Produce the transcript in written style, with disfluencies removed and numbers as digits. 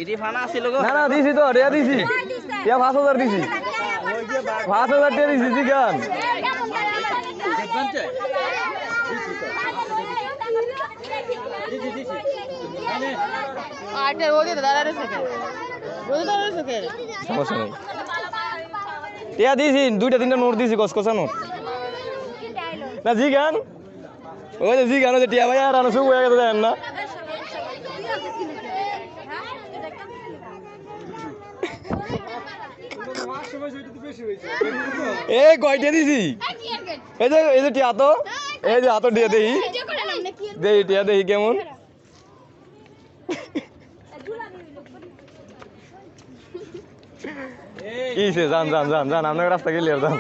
এটি ফানা আছিল গো না না দিছি তো রিয়া দিছি টিয়া 5000 দিছি 5000 টিয়া দিছি জিগান আটে ওদি দাঁড়ারে থাকে ওদি দাঁড়ারে থাকে সমস্যা নেই টিয়া দিছি দুইটা তিনটা নোট দিছি কসকসা নোট না জিগান ওই যে জিগান ওই যে টিয়া ভাই আর আনো শুভ হয়ে গেছে জানেন না এই কয়টা দিছি এই যে টিয়া তো এই যে হাত দিয়ে দেই দেই টিয়া দেই কেমন কিসে যান যান যান যান আপনার রাস্তা গেলে যান